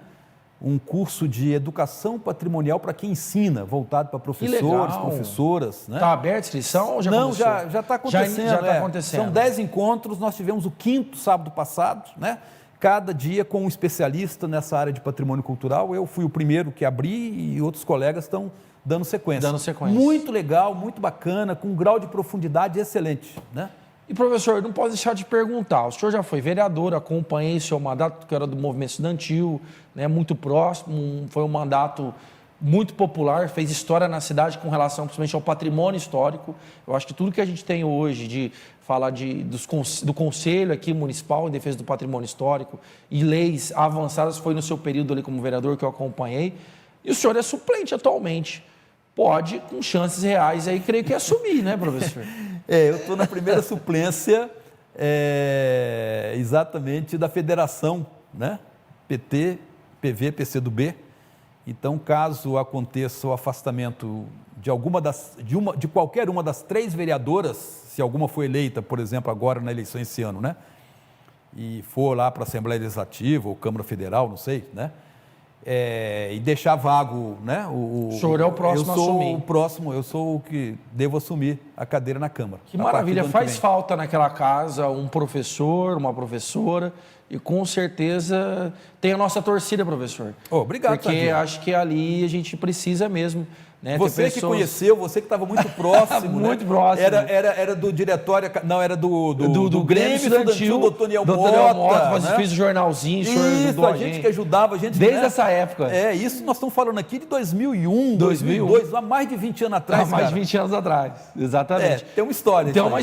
um curso de educação patrimonial para quem ensina, voltado para professores, professoras. Está aberta a inscrição ou já Não, começou? já está acontecendo. Já está acontecendo. São 10 encontros, nós tivemos o 5º sábado passado, né? Cada dia com um especialista nessa área de patrimônio cultural. Eu fui o primeiro que abri e outros colegas estão dando sequência. Muito legal, muito bacana, com um grau de profundidade excelente, né? E, professor, não posso deixar de perguntar, o senhor já foi vereador, acompanhei seu mandato, que era do movimento estudantil, né, muito próximo, foi um mandato muito popular, fez história na cidade com relação principalmente ao patrimônio histórico. Eu acho que tudo que a gente tem hoje de falar do Conselho aqui municipal em defesa do patrimônio histórico e leis avançadas foi no seu período ali como vereador que eu acompanhei. E o senhor é suplente atualmente. Pode, com chances reais, aí creio que assumir, né, professor? Eu estou na primeira suplência exatamente da federação, né? PT, PV, PCdoB. Então, caso aconteça o afastamento de qualquer uma das 3 vereadoras, se alguma for eleita, por exemplo, agora na eleição esse ano, né? e for lá para a Assembleia Legislativa ou Câmara Federal, não sei, né? E deixar vago, né? O senhor é o próximo a assumir. O próximo, eu sou o que devo assumir a cadeira na Câmara. Que maravilha, faz falta naquela casa um professor, uma professora, e com certeza tem a nossa torcida, professor. Obrigado, porque Sardinha. Acho que ali a gente precisa mesmo. Né, você que conheceu, você que estava muito próximo. Muito né? próximo. Era do diretório, não, era do Grêmio Estudantil, doutor Daniel Mota, né? Fiz o jornalzinho, o senhor ajudou a gente que ajudava, a gente... Desde essa época. Isso nós estamos falando aqui de 2001, 2002, há mais de 20 anos atrás, Há mais de 20 anos atrás, exatamente. Tem uma história. Tem uma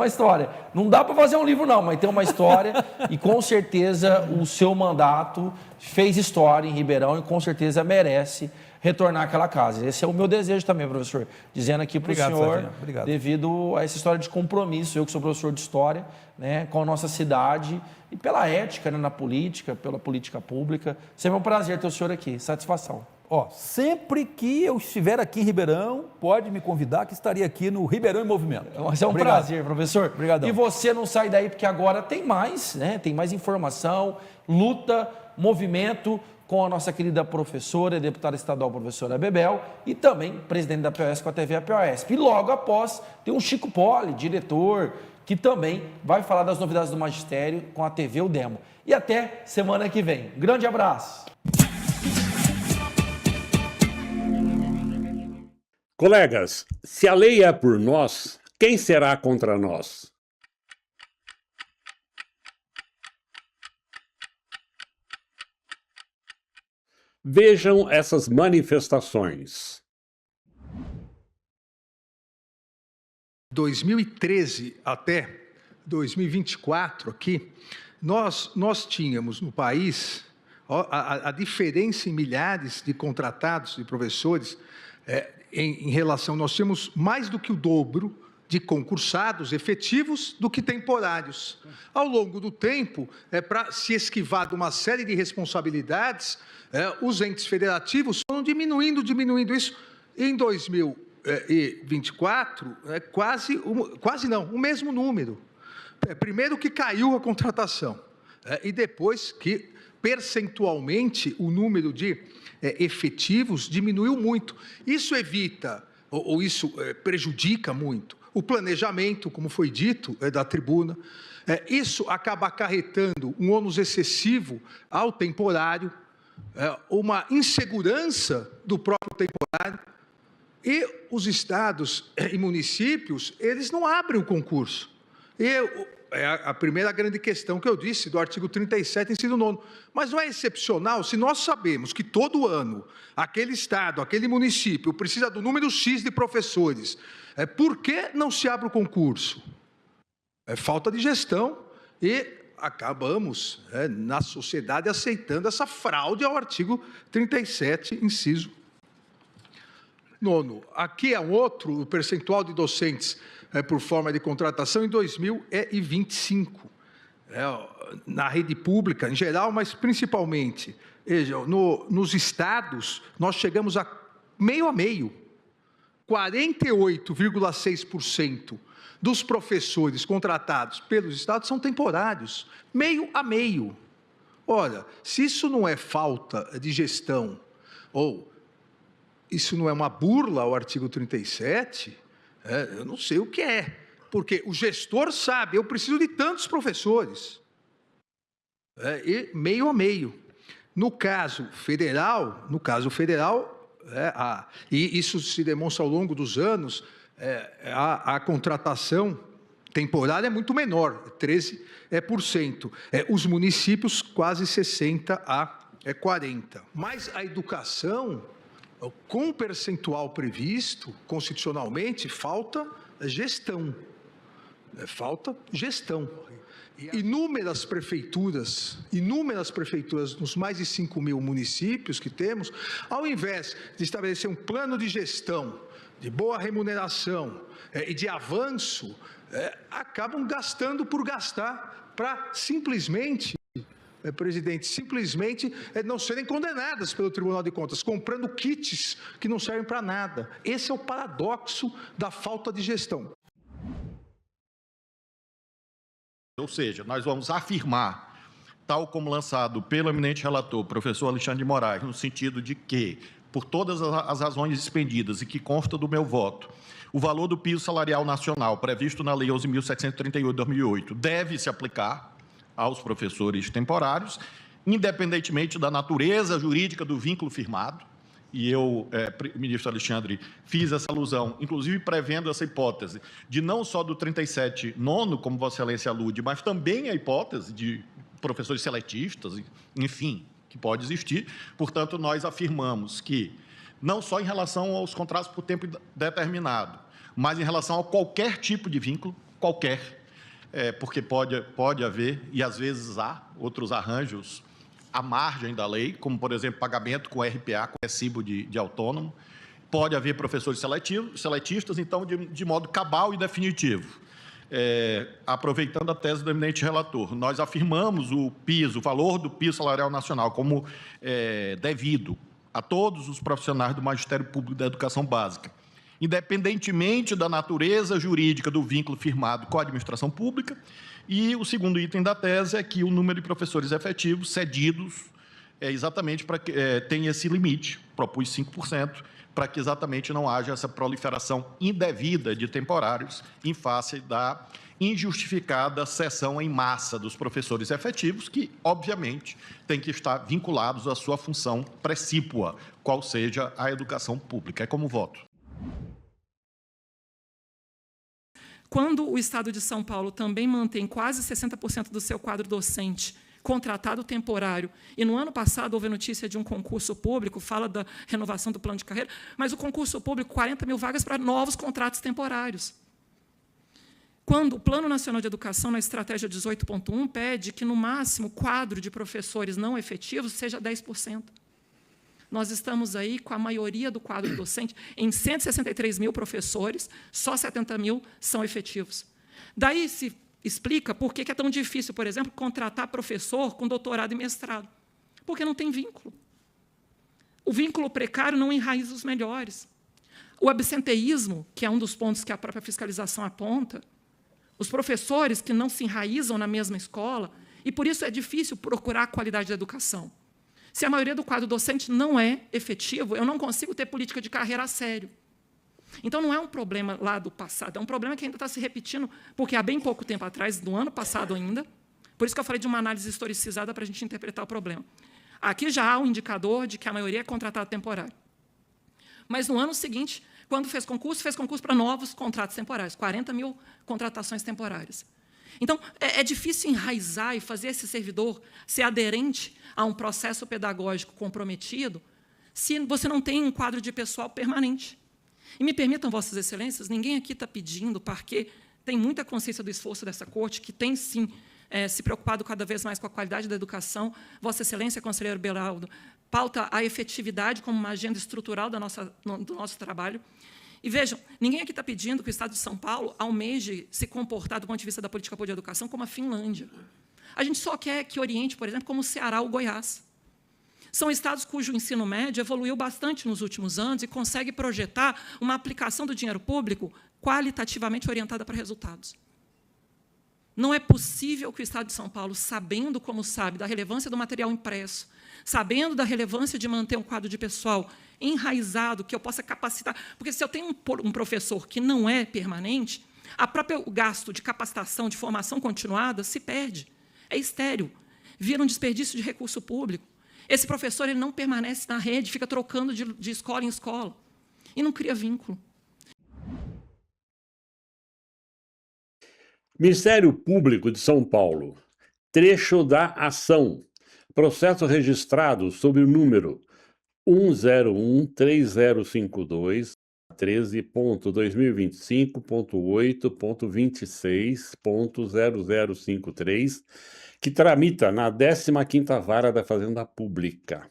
história. Não dá para fazer um livro não, mas tem uma história e com certeza o seu mandato fez história em Ribeirão e com certeza merece retornar àquela casa. Esse é o meu desejo também, professor. Dizendo aqui para o senhor, devido a essa história de compromisso, eu que sou professor de história, né, com a nossa cidade e pela ética, né, na política, pela política pública. Sempre é um prazer ter o senhor aqui. Satisfação. Sempre que eu estiver aqui em Ribeirão, pode me convidar que estaria aqui no Ribeirão em Movimento. Mas é um prazer, professor. Obrigadão. E você não sai daí porque agora tem mais, né? Tem mais informação, luta, movimento com a nossa querida professora e deputada estadual, professora Bebel, e também presidente da POS com a TV APOESP. E logo após tem um Chico Poli, diretor, que também vai falar das novidades do magistério com a TV O Demo. E até semana que vem. Grande abraço. Colegas, se a lei é por nós, quem será contra nós? Vejam essas manifestações. 2013 até 2024 aqui, nós tínhamos no país a diferença em milhares de contratados de professores em relação, nós tínhamos mais do que o dobro de concursados efetivos do que temporários. Ao longo do tempo, para se esquivar de uma série de responsabilidades, os entes federativos foram diminuindo isso. Em 2024, o mesmo número. Primeiro que caiu a contratação, e depois que, percentualmente, o número de efetivos diminuiu muito. Isso evita, ou isso prejudica muito, o planejamento, como foi dito da tribuna. Isso acaba acarretando um ônus excessivo ao temporário, uma insegurança do próprio temporário, e os estados e municípios, eles não abrem o concurso. É a primeira grande questão que eu disse do artigo 37, inciso 9º. Mas não é excepcional se nós sabemos que todo ano aquele estado, aquele município precisa do número X de professores. Por que não se abre o concurso? É falta de gestão e acabamos, na sociedade, aceitando essa fraude ao artigo 37, inciso 9º. Aqui é um outro, o percentual de docentes por forma de contratação em 2025. Na rede pública em geral, mas principalmente, vejam, nos estados, nós chegamos a meio. 48,6% dos professores contratados pelos estados são temporários, meio a meio. Ora, se isso não é falta de gestão, ou isso não é uma burla ao artigo 37, eu não sei o que é, porque o gestor sabe, eu preciso de tantos professores, e meio a meio. No caso federal, e isso se demonstra ao longo dos anos, a contratação temporária é muito menor, 13%. Os municípios, quase 60% a 40%. Mas a educação, com o percentual previsto constitucionalmente, falta gestão. Inúmeras prefeituras, nos mais de 5.000 municípios que temos, ao invés de estabelecer um plano de gestão, de boa remuneração e de avanço, acabam gastando por gastar para simplesmente, presidente, não serem condenadas pelo Tribunal de Contas, comprando kits que não servem para nada. Esse é o paradoxo da falta de gestão. Ou seja, nós vamos afirmar, tal como lançado pelo eminente relator, professor Alexandre de Moraes, no sentido de que, por todas as razões expendidas e que consta do meu voto, o valor do piso salarial nacional previsto na Lei 11.738 de 2008 deve se aplicar aos professores temporários, independentemente da natureza jurídica do vínculo firmado. E eu, ministro Alexandre, fiz essa alusão, inclusive prevendo essa hipótese de não só do 37º, como Vossa Excelência alude, mas também a hipótese de professores seletistas, enfim, que pode existir. Portanto, nós afirmamos que, não só em relação aos contratos por tempo determinado, mas em relação a qualquer tipo de vínculo, qualquer, porque pode haver, e às vezes há, outros arranjos à margem da lei, como, por exemplo, pagamento com RPA, com recibo de autônomo. Pode haver professores seletistas, então, de modo cabal e definitivo. Aproveitando a tese do eminente relator, nós afirmamos o valor do piso salarial nacional como devido a todos os profissionais do Magistério Público da Educação Básica, independentemente da natureza jurídica do vínculo firmado com a administração pública. E o segundo item da tese é que o número de professores efetivos cedidos exatamente para que tenha esse limite, propus 5%, para que exatamente não haja essa proliferação indevida de temporários em face da injustificada cessão em massa dos professores efetivos, que, obviamente, têm que estar vinculados à sua função precípua, qual seja a educação pública. É como voto. Quando o Estado de São Paulo também mantém quase 60% do seu quadro docente contratado temporário, e no ano passado houve notícia de um concurso público, fala da renovação do plano de carreira, mas o concurso público, 40 mil vagas para novos contratos temporários. Quando o Plano Nacional de Educação, na estratégia 18.1, pede que, no máximo, o quadro de professores não efetivos seja 10%. Nós estamos aí com a maioria do quadro docente, em 163 mil professores, só 70 mil são efetivos. Daí se explica por que é tão difícil, por exemplo, contratar professor com doutorado e mestrado. Porque não tem vínculo. O vínculo precário não enraiza os melhores. O absenteísmo, que é um dos pontos que a própria fiscalização aponta, os professores que não se enraizam na mesma escola, e por isso é difícil procurar a qualidade da educação. Se a maioria do quadro docente não é efetivo, eu não consigo ter política de carreira a sério. Então, não é um problema lá do passado, é um problema que ainda está se repetindo, porque há bem pouco tempo atrás, no ano passado ainda, por isso que eu falei de uma análise historicizada para a gente interpretar o problema. Aqui já há um indicador de que a maioria é contratada temporário. Mas, no ano seguinte, quando fez concurso para novos contratos temporários, 40 mil contratações temporárias. Então, é difícil enraizar e fazer esse servidor ser aderente a um processo pedagógico comprometido se você não tem um quadro de pessoal permanente. E me permitam, Vossas Excelências, ninguém aqui está pedindo, porque tem muita consciência do esforço dessa Corte, que tem, sim, se preocupado cada vez mais com a qualidade da educação. Vossa Excelência, conselheiro Beraldo, pauta a efetividade como uma agenda estrutural do nosso trabalho. E vejam, ninguém aqui está pedindo que o Estado de São Paulo almeje se comportar, do ponto de vista da política pública de educação, como a Finlândia. A gente só quer que oriente, por exemplo, como o Ceará ou Goiás. São estados cujo ensino médio evoluiu bastante nos últimos anos e consegue projetar uma aplicação do dinheiro público qualitativamente orientada para resultados. Não é possível que o Estado de São Paulo, sabendo como sabe da relevância do material impresso, sabendo da relevância de manter um quadro de pessoal enraizado, que eu possa capacitar, porque se eu tenho um professor que não é permanente, o próprio gasto de capacitação, de formação continuada, se perde. É estéril, vira um desperdício de recurso público. Esse professor ele não permanece na rede, fica trocando de escola em escola, e não cria vínculo. Ministério Público de São Paulo, trecho da ação, processo registrado sob o número 1013052 13.2025.8.26.0053, que tramita na 15ª Vara da Fazenda Pública.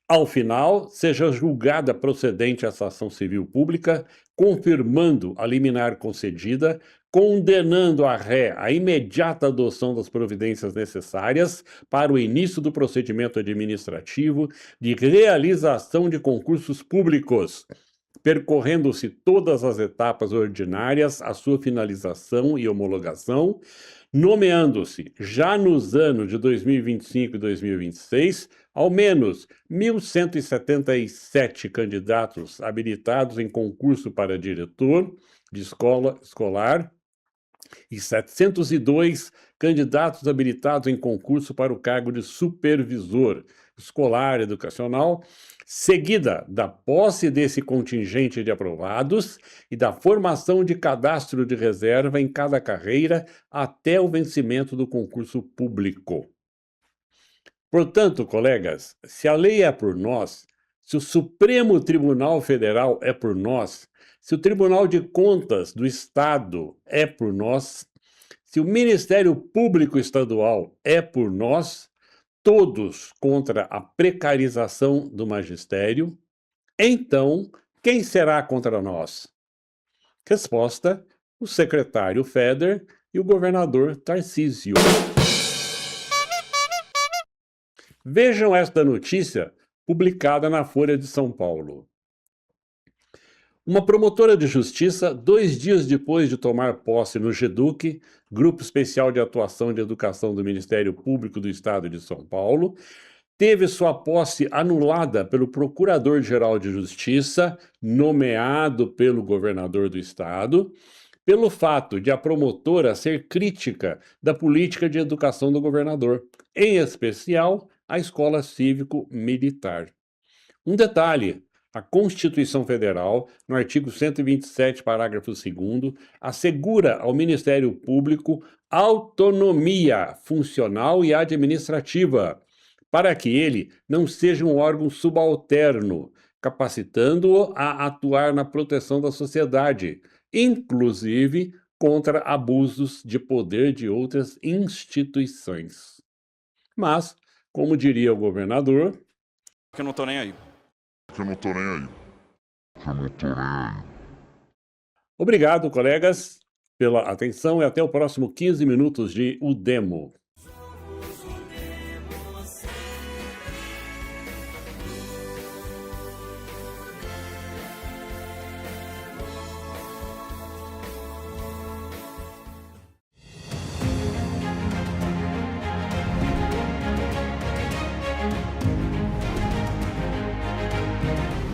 Ao final, seja julgada procedente essa ação civil pública, confirmando a liminar concedida, condenando a ré à imediata adoção das providências necessárias para o início do procedimento administrativo de realização de concursos públicos, percorrendo-se todas as etapas ordinárias à sua finalização e homologação, nomeando-se, já nos anos de 2025 e 2026, ao menos 1.177 candidatos habilitados em concurso para diretor de escola escolar e 702 candidatos habilitados em concurso para o cargo de supervisor escolar educacional, seguida da posse desse contingente de aprovados e da formação de cadastro de reserva em cada carreira até o vencimento do concurso público. Portanto, colegas, se a lei é por nós, se o Supremo Tribunal Federal é por nós, se o Tribunal de Contas do Estado é por nós, se o Ministério Público Estadual é por nós, todos contra a precarização do magistério, então, quem será contra nós? Resposta: o secretário Feder e o governador Tarcísio. Vejam esta notícia publicada na Folha de São Paulo. Uma promotora de justiça, 2 dias depois de tomar posse no GEDUC, Grupo Especial de Atuação de Educação do Ministério Público do Estado de São Paulo, teve sua posse anulada pelo Procurador-Geral de Justiça, nomeado pelo governador do Estado, pelo fato de a promotora ser crítica da política de educação do governador, em especial a escola cívico-militar. Um detalhe: a Constituição Federal, no artigo 127, parágrafo 2º, assegura ao Ministério Público autonomia funcional e administrativa, para que ele não seja um órgão subalterno, capacitando-o a atuar na proteção da sociedade, inclusive contra abusos de poder de outras instituições. Mas, como diria o governador, que eu não tô nem aí. Obrigado, colegas, pela atenção e até o próximo 15 minutos de O Demo.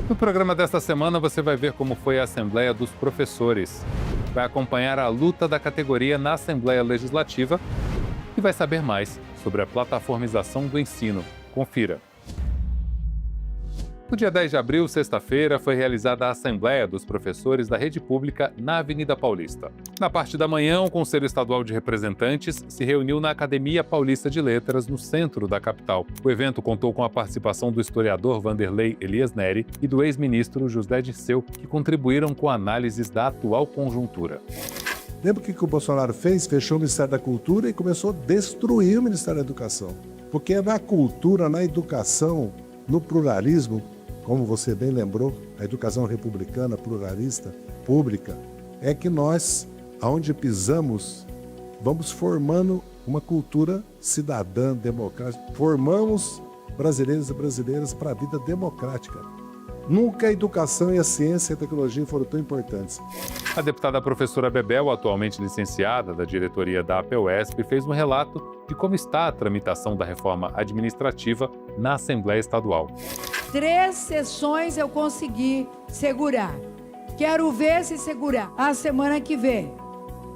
No programa desta semana você vai ver como foi a Assembleia dos Professores. Vai acompanhar a luta da categoria na Assembleia Legislativa e vai saber mais sobre a plataformização do ensino. Confira. No dia 10 de abril, sexta-feira, foi realizada a Assembleia dos Professores da Rede Pública na Avenida Paulista. Na parte da manhã, o Conselho Estadual de Representantes se reuniu na Academia Paulista de Letras, no centro da capital. O evento contou com a participação do historiador Vanderlei Elias Neri e do ex-ministro José Dirceu, que contribuíram com análises da atual conjuntura. Lembra o que o Bolsonaro fez? Fechou o Ministério da Cultura e começou a destruir o Ministério da Educação. Porque é na cultura, na educação, no pluralismo, como você bem lembrou, a educação republicana, pluralista, pública, é que nós, aonde pisamos, vamos formando uma cultura cidadã, democrática. Formamos brasileiros e brasileiras para a vida democrática. Nunca a educação e a ciência e a tecnologia foram tão importantes. A deputada professora Bebel, atualmente licenciada da diretoria da APUESP, fez um relato de como está a tramitação da reforma administrativa na Assembleia Estadual. 3 sessões eu consegui segurar. Quero ver se segurar a semana que vem.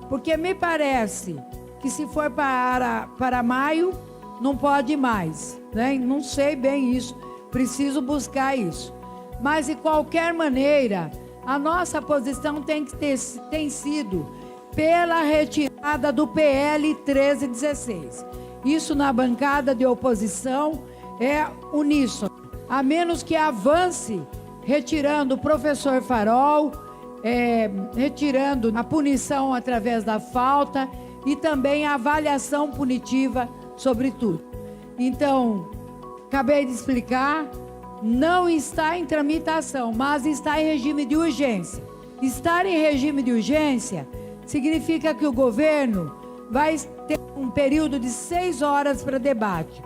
Porque me parece que se for para maio, não pode mais, né? Não sei bem isso, preciso buscar isso. Mas, de qualquer maneira, a nossa posição tem sido pela retirada do PL 1316. Isso na bancada de oposição é uníssono. A menos que avance retirando o professor Farol, retirando a punição através da falta e também a avaliação punitiva sobre tudo. Então, acabei de explicar, não está em tramitação, mas está em regime de urgência. Estar em regime de urgência significa que o governo vai ter um período de 6 horas para debate.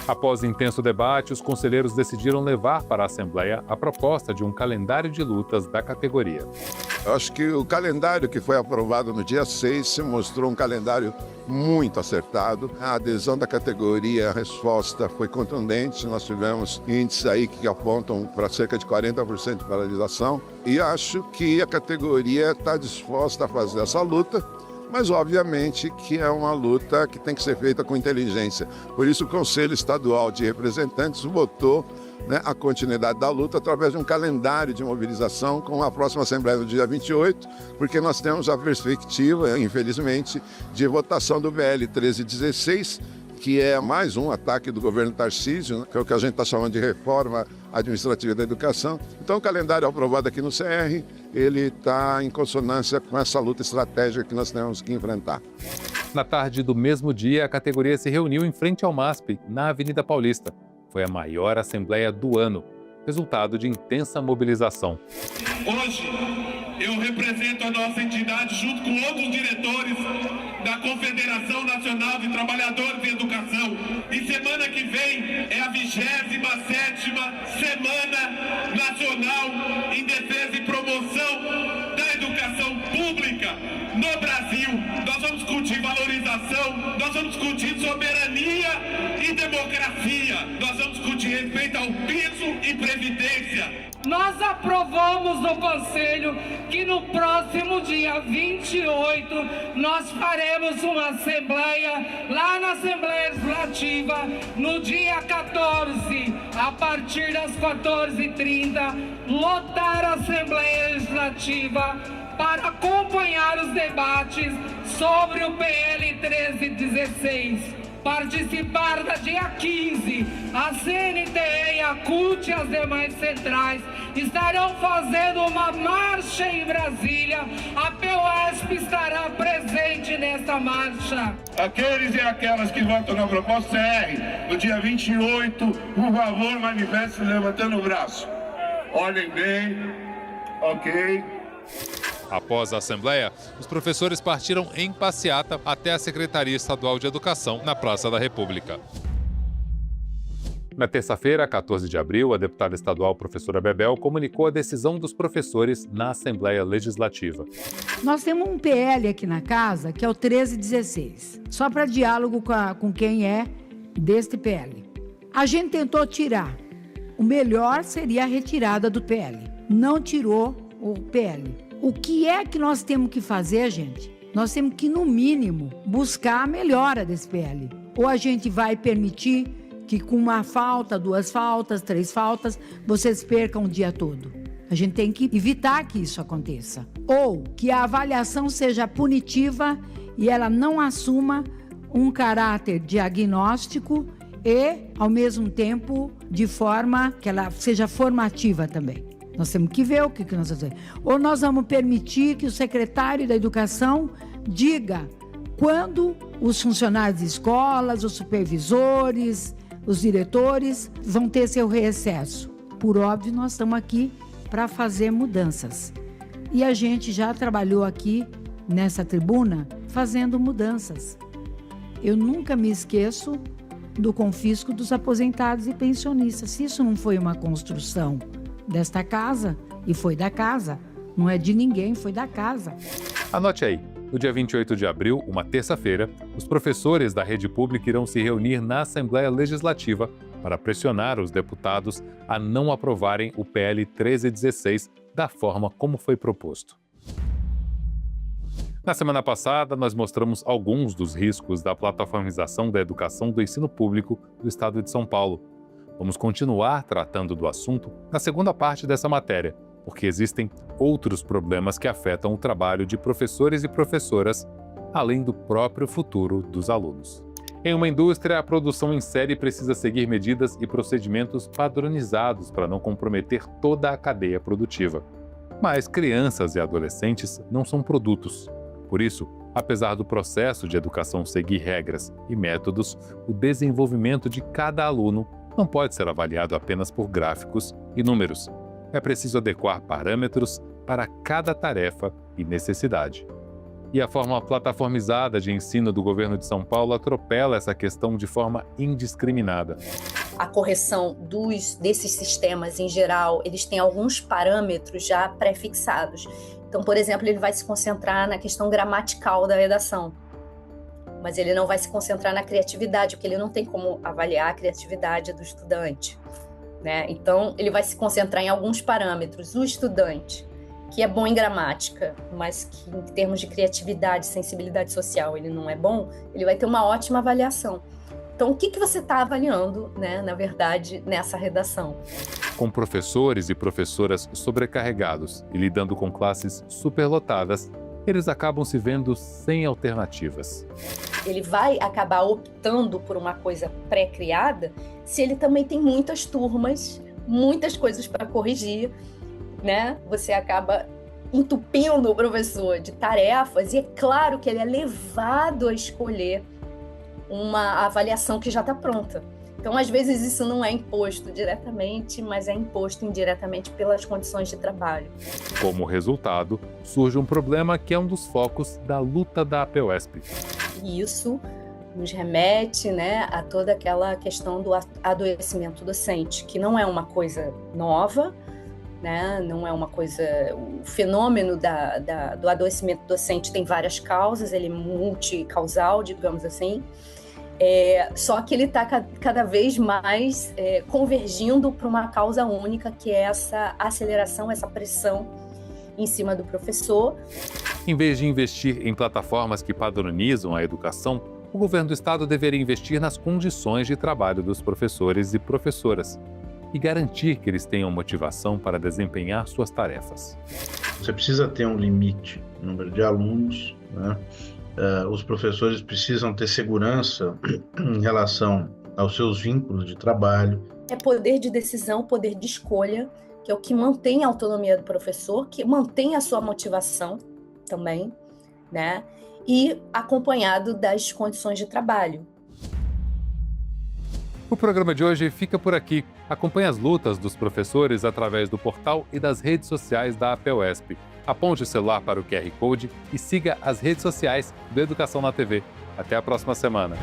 Após intenso debate, os conselheiros decidiram levar para a Assembleia a proposta de um calendário de lutas da categoria. Eu acho que o calendário que foi aprovado no dia 6 se mostrou um calendário muito acertado. A adesão da categoria, a resposta foi contundente. Nós tivemos índices aí que apontam para cerca de 40% de paralisação. E acho que a categoria está disposta a fazer essa luta, mas obviamente que é uma luta que tem que ser feita com inteligência. Por isso o Conselho Estadual de Representantes votou a continuidade da luta através de um calendário de mobilização com a próxima Assembleia no dia 28, porque nós temos a perspectiva, infelizmente, de votação do PL 1316, que é mais um ataque do governo Tarcísio, que é o que a gente está chamando de reforma administrativa da educação. Então o calendário aprovado aqui no CR, ele está em consonância com essa luta estratégica que nós temos que enfrentar. Na tarde do mesmo dia, a categoria se reuniu em frente ao MASP, na Avenida Paulista. Foi a maior assembleia do ano, resultado de intensa mobilização. Hoje, eu represento a nossa entidade junto com outros diretores da Confederação Nacional de Trabalhadores de Educação. E semana que vem é a 27ª Semana Nacional em Defesa e Promoção da Educação Pública no Brasil. Nós vamos discutir valorização, nós vamos discutir soberania e democracia, nós vamos discutir respeito ao piso e previdência. Nós aprovamos no Conselho que no próximo dia 28 nós faremos uma assembleia lá na Assembleia Legislativa no dia 14, a partir das 14h30, lotar a Assembleia Legislativa para acompanhar os debates sobre o PL 1316. Participar da dia 15, a CNTE, a CUT e as demais centrais estarão fazendo uma marcha em Brasília. A POSP estará presente nesta marcha. Aqueles e aquelas que votam na proposta CR, no dia 28, por favor, manifestem levantando o braço. Olhem bem, ok. Após a Assembleia, os professores partiram em passeata até a Secretaria Estadual de Educação, na Praça da República. Na terça-feira, 14 de abril, a deputada estadual professora Bebel comunicou a decisão dos professores na Assembleia Legislativa. Nós temos um PL aqui na casa, que é o 1316, só para diálogo com quem é deste PL. A gente tentou tirar. O melhor seria a retirada do PL. Não tirou o PL. O que é que nós temos que fazer, gente? Nós temos que, no mínimo, buscar a melhora desse PL. Ou a gente vai permitir que com uma falta, 2 faltas, 3 faltas, vocês percam o dia todo. A gente tem que evitar que isso aconteça. Ou que a avaliação seja punitiva e ela não assuma um caráter diagnóstico e, ao mesmo tempo, de forma que ela seja formativa também. Nós temos que ver o que nós vamos fazer. Ou nós vamos permitir que o secretário da Educação diga quando os funcionários de escolas, os supervisores, os diretores vão ter seu recesso. Por óbvio, nós estamos aqui para fazer mudanças. E a gente já trabalhou aqui, nessa tribuna, fazendo mudanças. Eu nunca me esqueço do confisco dos aposentados e pensionistas. Se isso não foi uma construção desta casa, e foi da casa, não é de ninguém, foi da casa. Anote aí, no dia 28 de abril, uma terça-feira, os professores da rede pública irão se reunir na Assembleia Legislativa para pressionar os deputados a não aprovarem o PL 1316 da forma como foi proposto. Na semana passada, nós mostramos alguns dos riscos da plataformização da educação do ensino público do estado de São Paulo. Vamos continuar tratando do assunto na segunda parte dessa matéria, porque existem outros problemas que afetam o trabalho de professores e professoras, além do próprio futuro dos alunos. Em uma indústria, a produção em série precisa seguir medidas e procedimentos padronizados para não comprometer toda a cadeia produtiva. Mas crianças e adolescentes não são produtos. Por isso, apesar do processo de educação seguir regras e métodos, o desenvolvimento de cada aluno não pode ser avaliado apenas por gráficos e números. É preciso adequar parâmetros para cada tarefa e necessidade. E a forma plataformizada de ensino do governo de São Paulo atropela essa questão de forma indiscriminada. A correção desses sistemas, em geral, eles têm alguns parâmetros já pré-fixados. Então, por exemplo, ele vai se concentrar na questão gramatical da redação, mas ele não vai se concentrar na criatividade, porque ele não tem como avaliar a criatividade do estudante, né? Então, ele vai se concentrar em alguns parâmetros. O estudante, que é bom em gramática, mas que em termos de criatividade, sensibilidade social, ele não é bom, ele vai ter uma ótima avaliação. Então, o que você está avaliando, né, na verdade, nessa redação? Com professores e professoras sobrecarregados e lidando com classes superlotadas, eles acabam se vendo sem alternativas. Ele vai acabar optando por uma coisa pré-criada se ele também tem muitas turmas, muitas coisas para corrigir, né? Você acaba entupindo o professor de tarefas e é claro que ele é levado a escolher uma avaliação que já está pronta. Então, às vezes, isso não é imposto diretamente, mas é imposto indiretamente pelas condições de trabalho. Como resultado, surge um problema que é um dos focos da luta da APUESP. E isso nos remete, né, a toda aquela questão do adoecimento docente, que não é uma coisa nova, né, não é uma coisa... O fenômeno do adoecimento docente tem várias causas, ele é multicausal, digamos assim. Só que ele está cada vez mais convergindo para uma causa única, que é essa aceleração, essa pressão em cima do professor. Em vez de investir em plataformas que padronizam a educação, o governo do estado deveria investir nas condições de trabalho dos professores e professoras e garantir que eles tenham motivação para desempenhar suas tarefas. Você precisa ter um limite no número de alunos, né? Os professores precisam ter segurança em relação aos seus vínculos de trabalho. É poder de decisão, poder de escolha, que é o que mantém a autonomia do professor, que mantém a sua motivação também, né? E acompanhado das condições de trabalho. O programa de hoje fica por aqui. Acompanhe as lutas dos professores através do portal e das redes sociais da APUESP. Aponte o celular para o QR Code e siga as redes sociais do Educação na TV. Até a próxima semana.